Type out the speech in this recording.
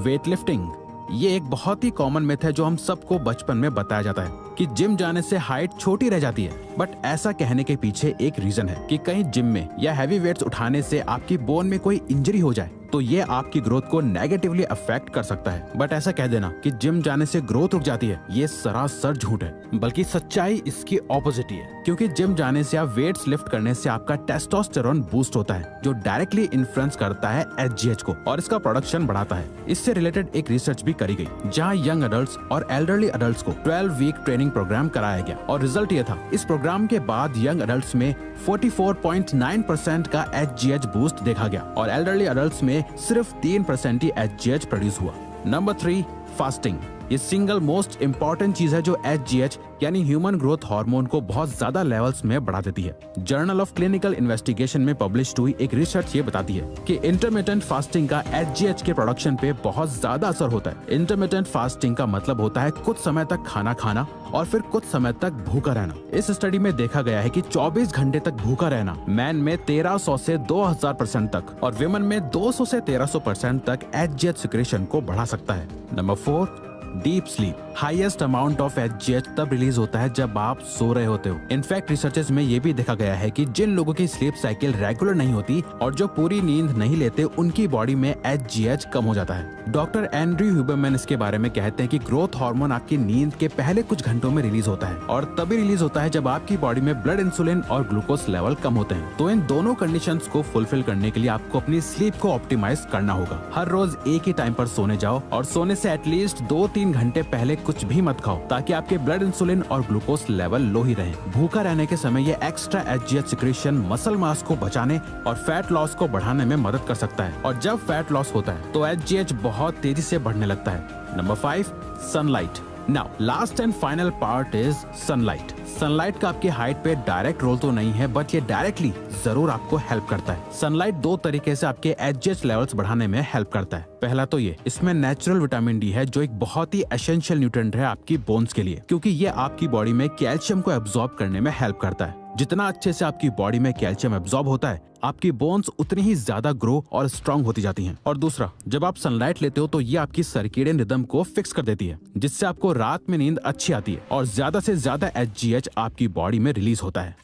Weight lifting. ये एक बहुत ही कॉमन मिथ है जो हम सबको बचपन में बताया जाता है कि जिम जाने से हाइट छोटी रह जाती है, बट ऐसा कहने के पीछे एक रीजन है कि कहीं जिम में या हैवी वेट्स उठाने से आपकी बोन में कोई इंजरी हो जाए तो ये आपकी ग्रोथ को नेगेटिवली अफेक्ट कर सकता है। बट ऐसा कह देना कि जिम जाने से ग्रोथ रुक जाती है, ये सरासर झूठ है, बल्कि सच्चाई इसकी ऑपोजिट ही है। क्योंकि जिम जाने से या वेट्स लिफ्ट करने से आपका टेस्टोस्टेरोन बूस्ट होता है जो डायरेक्टली इन्फ्लुएंस करता है एचजीएच को और इसका प्रोडक्शन बढ़ाता है। इससे रिलेटेड एक रिसर्च भी करी गई जहाँ यंग अडल्ट्स और एल्डरली अडल्ट्स को 12 वीक ट्रेनिंग प्रोग्राम कराया गया और रिजल्ट ये था, इस प्रोग्राम के बाद यंग अडल्ट्स में 44.9% का एचजीएच बूस्ट देखा गया और एल्डरली अडल्ट्स में सिर्फ 3% ही एचजीएच प्रोड्यूस हुआ। Number 3, fasting. ये सिंगल मोस्ट इम्पोर्टेंट चीज है जो एचजीएच यानी ह्यूमन ग्रोथ हार्मोन को बहुत ज्यादा लेवल्स में बढ़ा देती है। जर्नल ऑफ क्लिनिकल इन्वेस्टिगेशन में पब्लिश हुई एक रिसर्च ये बताती है कि इंटरमिटेंट फास्टिंग का एचजीएच के प्रोडक्शन पे बहुत ज्यादा असर होता है। इंटरमिटेंट फास्टिंग का मतलब होता है कुछ समय तक खाना खाना और फिर कुछ समय तक भूखा रहना। इस स्टडी में देखा गया है कि 24 घंटे तक भूखा रहना मैन में 1300 से 2000% तक और विमेन में 200 से 1300% तक एचजीएच सिक्रेशन को बढ़ा सकता है। Number 4, deep sleep. Highest amount of HGH तब रिलीज होता है जब आप सो रहे होते हो। इनफैक्ट रिसर्चेस में ये भी देखा गया है कि जिन लोगों की स्लीप साइकिल रेगुलर नहीं होती और जो पूरी नींद नहीं लेते उनकी बॉडी में एचजीएच कम हो जाता है। डॉक्टर एंड्रयू ह्यूबरमैन इसके बारे में कहते हैं कि ग्रोथ हार्मोन आपकी नींद के पहले कुछ घंटों में रिलीज होता है और तभी रिलीज होता है जब आपकी बॉडी में ब्लड इंसुलिन और ग्लूकोज लेवल कम होते हैं। तो इन दोनों कंडीशंस को फुलफिल करने के लिए आपको अपनी स्लीप को ऑप्टिमाइज करना होगा। हर रोज एक ही टाइम पर सोने जाओ और सोने से एटलीस्ट 2-3 घंटे पहले कुछ भी मत खाओ ताकि आपके ब्लड इंसुलिन और ग्लूकोज लेवल लो ही रहे। भूखा रहने के समय ये एक्स्ट्रा एचजीएच सिक्रेशन मसल मास को बचाने और फैट लॉस को बढ़ाने में मदद कर सकता है और जब फैट लॉस होता है तो एचजीएच बहुत तेजी से बढ़ने लगता है। Number 5, sunlight. Now last and final part is sunlight. Sunlight का आपकी हाइट पे डायरेक्ट रोल तो नहीं है बट ये डायरेक्टली जरूर आपको हेल्प करता है। सनलाइट 2 तरीके से आपके एचजीएच लेवल्स बढ़ाने में हेल्प करता है। पहला तो ये, इसमें नेचुरल विटामिन डी है जो एक बहुत ही एसेंशियल न्यूट्रिएंट है आपकी बोन्स के लिए, क्योंकि ये आपकी बॉडी में कैल्शियम को एब्जॉर्ब करने में हेल्प करता है। जितना अच्छे से आपकी बॉडी में कैल्शियम एब्जॉर्ब होता है आपकी बोन्स उतनी ही ज्यादा ग्रो और स्ट्रांग होती जाती हैं। और दूसरा, जब आप सनलाइट लेते हो तो ये आपकी सर्केडियन रिदम को फिक्स कर देती है जिससे आपको रात में नींद अच्छी आती है और ज्यादा से ज्यादा एचजीएच आपकी बॉडी में रिलीज होता है।